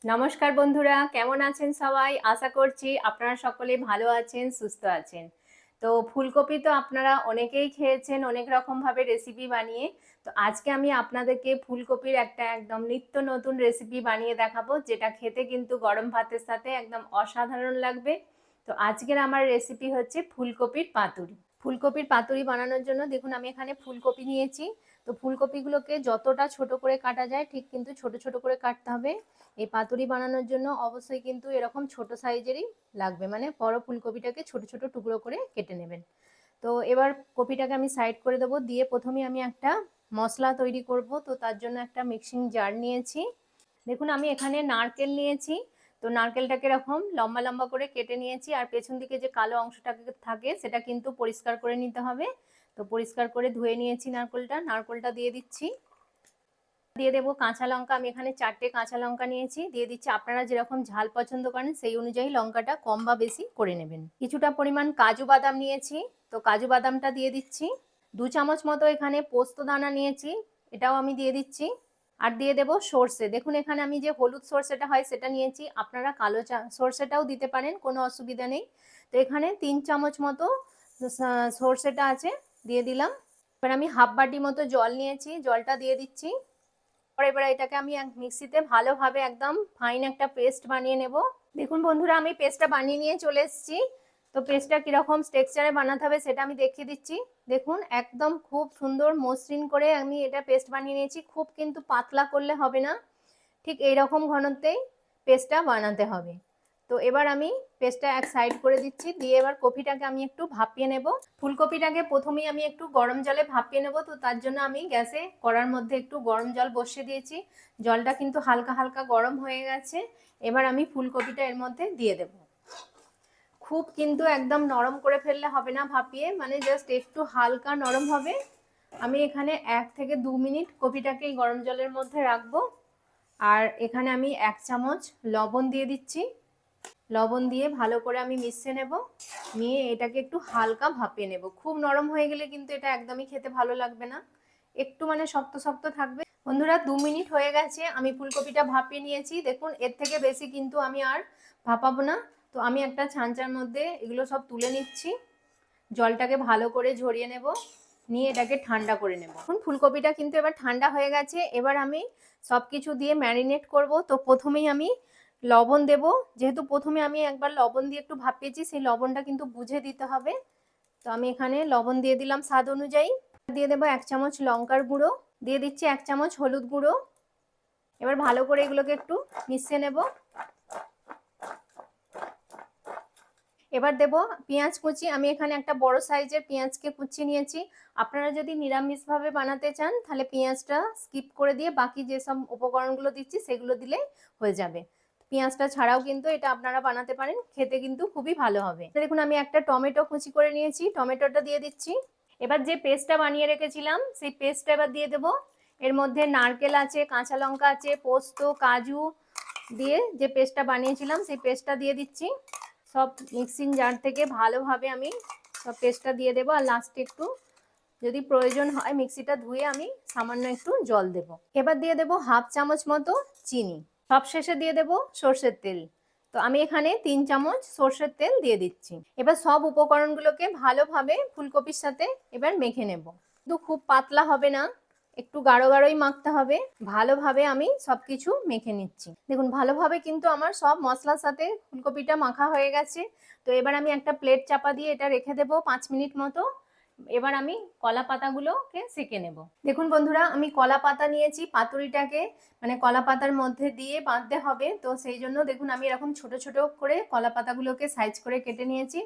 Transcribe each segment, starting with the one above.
নমস্কার বন্ধুরা, কেমন আছেন সবাই? আশা করছি আপনারা সকলে ভালো আছেন, সুস্থ আছেন। তো ফুলকপি তো আপনারা অনেকেই খেয়েছেন অনেক রকমভাবে রেসিপি বানিয়ে। তো আজকে আমি আপনাদেরকে ফুলকপির একটা একদম নিত্য নতুন রেসিপি বানিয়ে দেখাবো, যেটা খেতে কিন্তু গরম ভাতের সাথে একদম অসাধারণ লাগবে। তো আজকের আমার রেসিপি হচ্ছে ফুলকপির পাতুরি। ফুলকপির পাতুরি বানানোর জন্য দেখুন আমি এখানে ফুলকপি নিয়েছি। তো ফুলকপিগুলোকে যতটা ছোট করে কাটা যায় ঠিক কিন্তু ছোট ছোট করে কাটতে হবে। এই পাতুরি বানানোর জন্য অবশ্যই কিন্তু এরকম ছোট সাইজেরই লাগবে, মানে বড় ফুলকপিটাকে ছোট ছোট টুকরো করে কেটে নেবেন। তো এবার কপিটাকে আমি সাইড করে দেবো, দিয়ে প্রথমে আমি একটা মশলা তৈরি করব। তো তার জন্য একটা মিক্সিং জার নিয়েছি। দেখুন আমি এখানে নারকেল নিয়েছি। তো নারকেলটাকে এরকম লম্বা লম্বা করে কেটে নিয়েছি, আর পেছন দিকে যে কালো অংশটা থাকে সেটা কিন্তু পরিষ্কার করে নিতে হবে। তো পরিষ্কার করে ধুয়ে নিয়েছি নারকেলটা দিয়ে দিচ্ছি। দিয়ে দেবো কাঁচা লঙ্কা, আমি এখানে 4টে কাঁচা লঙ্কা নিয়েছি, দিয়ে দিচ্ছি। আপনারা যেরকম ঝাল পছন্দ করেন সেই অনুযায়ী লঙ্কাটা কম বা বেশি করে নেবেন। কিছুটা পরিমাণ কাজু বাদাম নিয়েছি, তো কাজু বাদামটা দিয়ে দিচ্ছি। 2 চামচ মতো এখানে পোস্ত দানা নিয়েছি, এটাও আমি দিয়ে দিচ্ছি। আর দিয়ে দেবো সর্ষে। দেখুন এখানে আমি যে হলুদ সর্ষেটা হয় সেটা নিয়েছি, আপনারা কালো সর্ষেটাও দিতে পারেন, কোনো অসুবিধা নেই। তো এখানে 3 চামচ মতো সর্ষেটা আছে, দিয়ে দিলাম। এবার আমি হাফ বাটি মতো জল নিয়েছি, জলটা দিয়ে দিচ্ছি। এবার এটাকে আমি মিক্সিতে ভালোভাবে একদম ফাইন একটা পেস্ট বানিয়ে নেব। দেখুন বন্ধুরা আমি পেস্টটা বানিয়ে নিয়ে চলে এসেছি। তো পেস্টটা কিরকম টেক্সচারে বানাতে হবে সেটা আমি দেখিয়ে দিচ্ছি। দেখুন একদম খুব সুন্দর মসৃণ করে আমি এটা পেস্ট বানিয়ে নিয়েছি। খুব কিন্তু পাতলা করলে হবে না, ঠিক এইরকম ঘনত্বেই পেস্টটা বানাতে হবে। তো এবার আমি পেস্টটা এক সাইড করে দিচ্ছি, দিয়ে এবার কপিটাকে আমি একটু ভাপিয়ে নেব। ফুলকপিটাকে প্রথমেই আমি একটু গরম জলে ভাপিয়ে নেব। তো তার জন্য আমি গ্যাসে কড়ার মধ্যে একটু গরম জল বসিয়ে দিয়েছি। জলটা কিন্তু হালকা হালকা গরম হয়ে গেছে। এবার আমি ফুলকপিটা এর মধ্যে দিয়ে দেব। খুব কিন্তু একদম নরম করে ফেললে হবে না ভাপিয়ে, মানে জাস্ট একটু হালকা নরম হবে। আমি এখানে 1 থেকে 2 মিনিট কপিটাকে এই গরম জলের মধ্যে রাখবো। আর এখানে আমি 1 চামচ লবণ দিয়ে দিচ্ছি। লবণ দিয়ে ভালো করে আমি মিশিয়ে নেব, নিয়ে এটাকে একটু হালকা ভাপিয়ে নেব। খুব নরম হয়ে গেলে কিন্তু এটা একদমই খেতে ভালো লাগবে না, একটু মানে শক্ত শক্ত থাকবে। বন্ধুরা 2 মিনিট হয়ে গেছে, আমি ফুলকপিটা ভাপিয়ে নিয়েছি। দেখুন এর থেকে বেশি কিন্তু আমি আর ভাপাবো না। তো আমি একটা ছাঁচার মধ্যে এগুলো সব তুলে নিচ্ছি, জলটাকে ভালো করে ঝরিয়ে নেব, নিয়ে এটাকে ঠান্ডা করে নেব। এখন ফুলকপিটা কিন্তু এবার ঠান্ডা হয়ে গেছে। এবার আমি সব কিছু দিয়ে ম্যারিনেট করব। তো প্রথমেই আমি লবণ দেব, যেহেতু প্রথমে আমি একবার লবণ দিয়ে একটু ভাপিয়েছি, সেই লবণটা কিন্তু বুঝে দিতে হবে। তো আমি এখানে লবণ দিয়ে দিলাম স্বাদ অনুযায়ী। দিয়ে দেবো 1 চামচ লঙ্কার গুঁড়ো, দিয়ে দিচ্ছি 1 চামচ হলুদ গুঁড়ো। এবার ভালো করে এগুলোকে একটু মিশিয়ে নেব। এবার দেব পেঁয়াজ কুচি, আমি এখানে একটা বড় সাইজের পেঁয়াজকে কুচিয়ে নিয়েছি। আপনারা যদি নিরামিষভাবে বানাতে চান তাহলে পেঁয়াজটা স্কিপ করে দিয়ে বাকি যেসব উপকরণগুলো দিচ্ছি সেগুলো দিলে হয়ে যাবে। পেঁয়াজটা ছাড়াও কিন্তু এটা আপনারা বানাতে পারেন, খেতে কিন্তু খুবই ভালো হবে। দেখুন আমি একটা টমেটো কুচি করে নিয়েছি, টমেটোটা দিয়ে দিচ্ছি। এবার যে পেস্টটা বানিয়ে রেখেছিলাম সেই পেস্টটা এবার দিয়ে দেবো। এর মধ্যে নারকেল আছে, কাঁচা লঙ্কা আছে, পোস্ত, কাজু দিয়ে যে পেস্টটা বানিয়েছিলাম সেই পেস্টটা দিয়ে দিচ্ছি। সব মিক্সিং জার থেকে ভালোভাবে আমি সব পেস্টটা দিয়ে দেবো। আর লাস্টে একটু যদি প্রয়োজন হয় মিক্সিটা ধুয়ে আমি সামান্য একটু জল দেব। এবার দিয়ে দেবো হাফ চামচ মতো চিনি। সব শেষে দিয়ে দেবো সর্ষের তেল। তো আমি এখানে 3 চামচ সর্ষের তেল দিয়ে দিচ্ছি। এবার সব উপকরণগুলোকে ভালোভাবে ফুলকপির সাথে এবার মেখে নেব। কিন্তু খুব পাতলা হবে না, একটু গাঢ় গাঢ়ই মাখতে হবে। ভালোভাবে আমি সবকিছু মেখে নিচ্ছি। দেখুন ভালোভাবে কিন্তু আমার সব মশলার সাথে ফুলকপিটা মাখা হয়ে গেছে। তো এবার আমি একটা প্লেট চাপা দিয়ে এটা রেখে দেবো 5 মিনিট মতো। এবার আমি কলা পাতাগুলোকে সেঁকে নেব। দেখুন বন্ধুরা আমি কলা পাতা নিয়েছি, পাতুরিটাকে মানে কলা পাতার মধ্যে দিয়ে বাঁধতে হবে। তো সেই জন্য দেখুন আমি এরকম ছোট ছোট করে কলা পাতাগুলোকে সাইজ করে কেটে নিয়েছি।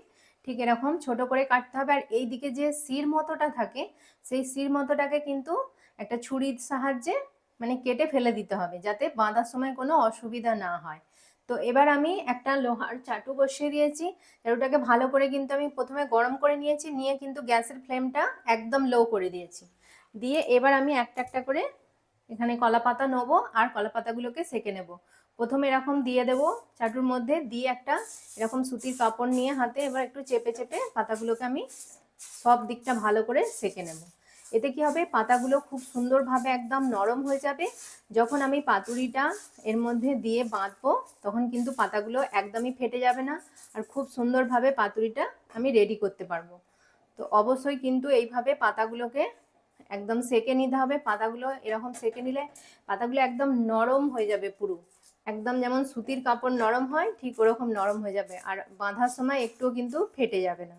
ঠিক এরকম ছোট করে কাটতে হবে। আর এই দিকে যে শির মতোটা থাকে সেই শির মতোটাকে কিন্তু একটা ছুরির সাহায্যে মানে কেটে ফেলে দিতে হবে, যাতে বাঁধার সময় কোনো অসুবিধা না হয়। তো এবার আমি একটা লোহার চাটু বসিয়ে দিয়েছি। চাটুটাকে ভালো করে কিন্তু আমি প্রথমে গরম করে নিয়েছি, নিয়ে কিন্তু গ্যাসের ফ্লেমটা একদম লো করে দিয়েছি। দিয়ে এবার আমি একটা একটা করে এখানে কলা পাতা নেবো আর কলা পাতাগুলোকে সেঁকে নেব। প্রথমে এরকম দিয়ে দেবো চাটুর মধ্যে, দিয়ে একটা এরকম সুতির কাপড় নিয়ে হাতে এবার একটু চেপে চেপে পাতাগুলোকে আমি সব দিকটা ভালো করে সেঁকে নেব। এতে কি হবে, পাতাগুলো খুব সুন্দরভাবে একদম নরম হয়ে যাবে। যখন আমি পাতুরিটা এর মধ্যে দিয়ে বাঁধবো তখন কিন্তু পাতাগুলো একদমই ফেটে যাবে না, আর খুব সুন্দরভাবে পাতুরিটা আমি রেডি করতে পারবো। তো অবশ্যই কিন্তু এইভাবে পাতাগুলোকে একদম সেকে নিতে হবে। পাতাগুলো এরকম সেকে নিলে পাতাগুলো একদম নরম হয়ে যাবে পুরো, একদম যেমন সুতির কাপড় নরম হয় ঠিক ওরকম নরম হয়ে যাবে, আর বাঁধার সময় একটুও কিন্তু ফেটে যাবে না।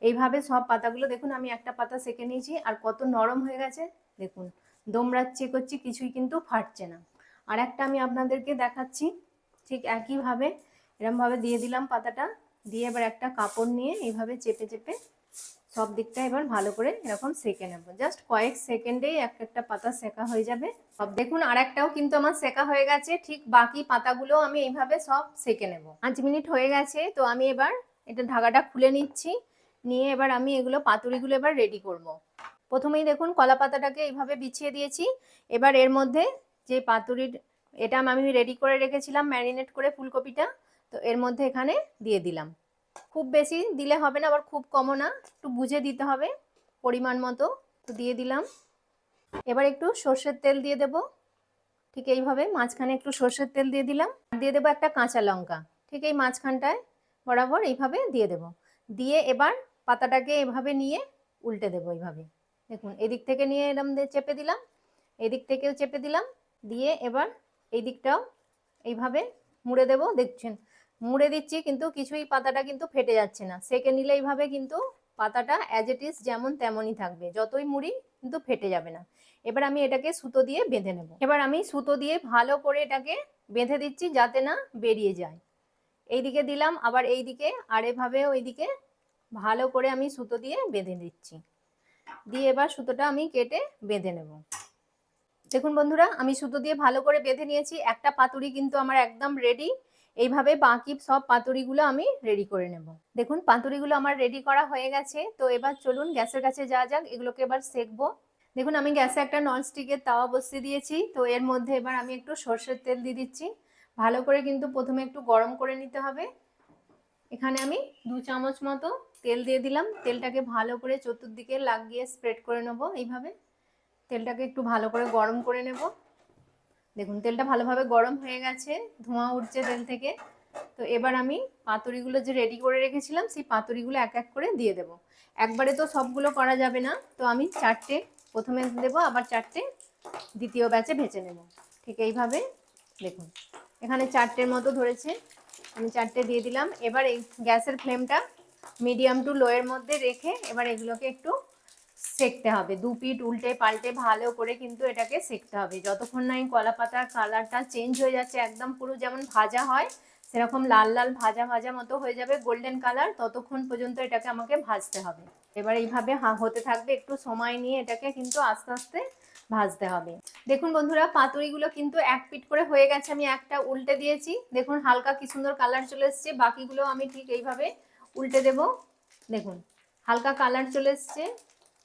এইভাবে সব পাতাগুলো দেখুন, আমি একটা পাতা সেকে নিয়েছি আর কত নরম হয়ে গেছে দেখুন, দোমড়াচ্ছি করছি কিছুই কিন্তু ফাটছে না। আর একটা আমি আপনাদেরকে দেখাচ্ছি, ঠিক একইভাবে এরকমভাবে দিয়ে দিলাম পাতাটা, দিয়ে এবার একটা কাপড় নিয়ে এইভাবে চেপে চেপে সব দিকটা এবার ভালো করে এরকম সেকে নেব। জাস্ট কয়েক সেকেন্ডেই এক একটা পাতা সেকা হয়ে যাবে সব। দেখুন আর একটাও কিন্তু আমার সেকা হয়ে গেছে, ঠিক বাকি পাতাগুলো আমি এইভাবে সব সেকে নেব। 5 মিনিট হয়ে গেছে, তো আমি এবার এটা ঢাকাটা খুলে নিচ্ছি, নিয়ে এবার আমি এগুলো পাতুরিগুলো এবার রেডি করব। প্রথমেই দেখুন কলা পাতাটাকে এইভাবে বিছিয়ে দিয়েছি। এবার এর মধ্যে যে পাতুরির এটা আমি রেডি করে রেখেছিলাম ম্যারিনেট করে ফুলকপিটা, তো এর মধ্যে এখানে দিয়ে দিলাম। খুব বেশি দিলে হবে না, আবার খুব কমও না, একটু বুঝে দিতে হবে পরিমাণ মতো। তো দিয়ে দিলাম। এবার একটু সর্ষের তেল দিয়ে দেব, ঠিক এইভাবে মাঝখানে একটু সর্ষের তেল দিয়ে দিলাম। দিয়ে দেবো একটা কাঁচা লঙ্কা, ঠিক এই মাঝখানটায় বরাবর এইভাবে দিয়ে দেব। দিয়ে এবার পাতাটাকে এভাবে নিয়ে উল্টে দেবো এইভাবে। দেখুন এদিক থেকে নিয়ে এরম দিয়ে চেপে দিলাম, এদিক থেকেও চেপে দিলাম, দিয়ে এবার এই দিকটাও এইভাবে মুড়ে দেব। দেখছেন মুড়ে দিচ্ছি কিন্তু কিছুই পাতাটা কিন্তু ফেটে যাচ্ছে না। সেকে নিলে এইভাবে কিন্তু পাতাটা অ্যাজ ইট ইজ যেমন তেমনই থাকবে, যতই মুড়ি কিন্তু ফেটে যাবে না। এবার আমি এটাকে সুতো দিয়ে বেঁধে নেব। এবার আমি সুতো দিয়ে ভালো করে এটাকে বেঁধে দিচ্ছি যাতে না বেরিয়ে যায়। এইদিকে দিলাম, আবার এইদিকে আর এভাবে ওইদিকে ভালো করে আমি সুতো দিয়ে বেঁধে দিচ্ছি। দিয়ে এবার সুতোটা আমি কেটে বেঁধে নেব। দেখুন বন্ধুরা আমি সুতো দিয়ে ভালো করে বেঁধে নিয়েছি, একটা পাতুরি কিন্তু আমার একদম রেডি। এইভাবে বাকি সব পাতুরিগুলো আমি রেডি করে নেব। দেখুন পাতুরিগুলো আমার রেডি করা হয়ে গেছে, তো এবার চলুন গ্যাসের কাছে যাওয়া যাক, এগুলোকে এবার সেকবো। দেখুন আমি গ্যাসে একটা ননস্টিকের তাওয়া বসিয়ে দিয়েছি, তো এর মধ্যে এবার আমি একটু সর্ষের তেল দিয়ে দিচ্ছি। ভালো করে কিন্তু প্রথমে একটু গরম করে নিতে হবে। এখানে আমি 2 চামচ মতো তেল দিয়ে দিলাম। তেলটাকে ভালো করে চতুর্দিকে লাগিয়ে স্প্রেড করে নেব এইভাবে। তেলটাকে একটু ভালো করে গরম করে নেব। দেখুন তেলটা ভালোভাবে গরম হয়ে গেছে, ধোঁয়া উঠছে তেল থেকে। তো এবার আমি পাতুরিগুলো যে রেডি করে রেখেছিলাম সেই পাতুরিগুলো এক এক করে দিয়ে দেব। একবারে তো সবগুলো করা যাবে না, তো আমি 4টে প্রথমে দেবো, আবার 4টে দ্বিতীয় ব্যাচে ভেজে নেব। ঠিক এইভাবে দেখুন এখানে 4টের মতো ধরেছে, আমি 4টে দিয়ে দিলাম। এবার এই গ্যাসের ফ্লেমটা মিডিয়াম টু লো এর মধ্যে রেখে এবার এগুলোকে একটু সেকতে হবে। 2 পিঠ উল্টে পাল্টে ভালো করে কিন্তু এটাকে সেকতে হবে, যতক্ষণ না এই কলা পাতার কালারটা চেঞ্জ হয়ে যাচ্ছে, একদম পুরো যেমন ভাজা হয় সেরকম লাল লাল ভাজা ভাজা মতো হয়ে যাবে, গোল্ডেন কালার, ততক্ষণ পর্যন্ত এটাকে আমাকে ভাজতে হবে। এবার এইভাবে হতে থাকবে, একটু সময় নিয়ে এটাকে কিন্তু আস্তে আস্তে ভাজতে হবে। দেখুন বন্ধুরা পাতুরিগুলো কিন্তু এক পিঠ করে হয়ে গেছে, আমি একটা উল্টে দিয়েছি, দেখুন হালকা কি সুন্দর কালার চলে এসছে। বাকিগুলো আমি ঠিক এইভাবে উল্টে দেব। দেখুন হালকা কালার চলে এসছে,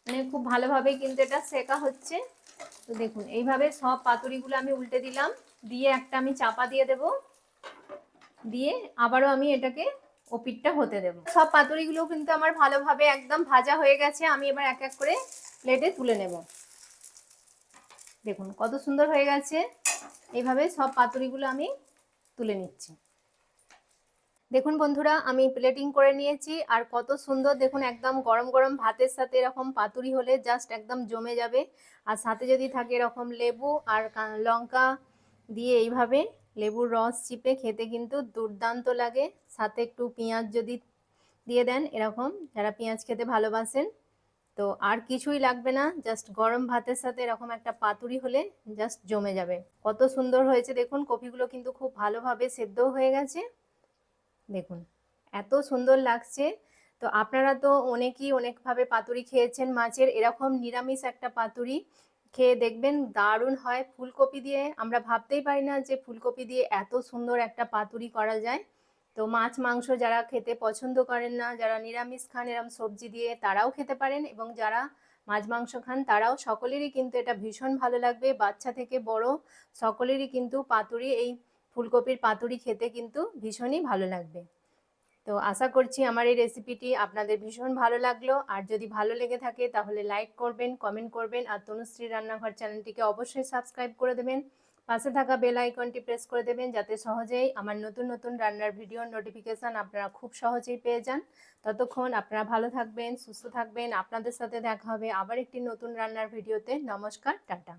মানে খুব ভালোভাবে কিন্তু এটা সেকা হচ্ছে। তো দেখুন এইভাবে সব পাতুরিগুলো আমি উল্টে দিলাম, দিয়ে একটা আমি চাপা দিয়ে দেব, দিয়ে আবারও আমি এটাকে ওপিটটা হতে দেব। সব পাতুরিগুলো কিন্তু আমার ভালোভাবে একদম ভাজা হয়ে গেছে, আমি এবার এক এক করে প্লেটে তুলে নেব। দেখুন কত সুন্দর হয়ে গেছে, এইভাবে সব পাতুরিগুলো আমি তুলে নিচ্ছি। দেখুন বন্ধুরা আমি প্লেটিং করে নিয়েছি, আর কত সুন্দর দেখুন একদম গরম গরম ভাতের সাথে এরকম পাতুরি হলে জাস্ট একদম জমে যাবে। আর সাথে যদি থাকে এরকম লেবু আর লঙ্কা দিয়ে এইভাবে লেবুর রস চিপে খেতে কিন্তু দুর্দান্ত লাগে। সাথে একটু পেঁয়াজ যদি দিয়ে দেন এরকম, যারা পেঁয়াজ খেতে ভালোবাসেন, তো আর কিছুই লাগবে না, জাস্ট গরম ভাতের সাথে এরকম একটা পাতুরি হলে জাস্ট জমে যাবে। কত সুন্দর হয়েছে দেখুন, কপিগুলো কিন্তু খুব ভালোভাবে সেদ্ধও হয়ে গেছে। দেখুন এত সুন্দর লাগছে। তো আপনারা তো অনেকেই অনেকভাবে পাতুরি খেয়েছেন মাছের, এরকম নিরামিষ একটা পাতুরি খেয়ে দেখবেন দারুণ হয়। ফুলকপি দিয়ে আমরা ভাবতেই পারি না যে ফুলকপি দিয়ে এত সুন্দর একটা পাতুরি করা যায়। তো মাছ মাংস যারা খেতে পছন্দ করেন না, যারা নিরামিষ খান এরম সবজি দিয়ে, তারাও খেতে পারেন, এবং যারা মাছ মাংস খান তারাও, সকলেরই কিন্তু এটা ভীষণ ভালো লাগবে। বাচ্চা থেকে বড় সকলেরই কিন্তু পাতুরি, এই ফুলকপির পাতুরি খেতে কিন্তু ভীষণই ভালো লাগবে। তো আশা করছি আমার এই রেসিপিটি আপনাদের ভীষণ ভালো লাগলো। আর যদি ভালো লেগে থাকে তাহলে লাইক করবেন, কমেন্ট করবেন আর তনুশ্রী রান্নাঘর চ্যানেলটিকে অবশ্যই সাবস্ক্রাইব করে দেবেন। পাশে থাকা বেল আইকনটি প্রেস করে দেবেন যাতে সহজেই আমার নতুন নতুন রান্নার ভিডিওর নোটিফিকেশান আপনারা খুব সহজেই পেয়ে যান। ততক্ষণ আপনারা ভালো থাকবেন, সুস্থ থাকবেন। আপনাদের সাথে দেখা হবে আবার একটি নতুন রান্নার ভিডিওতে। নমস্কার, টাটা।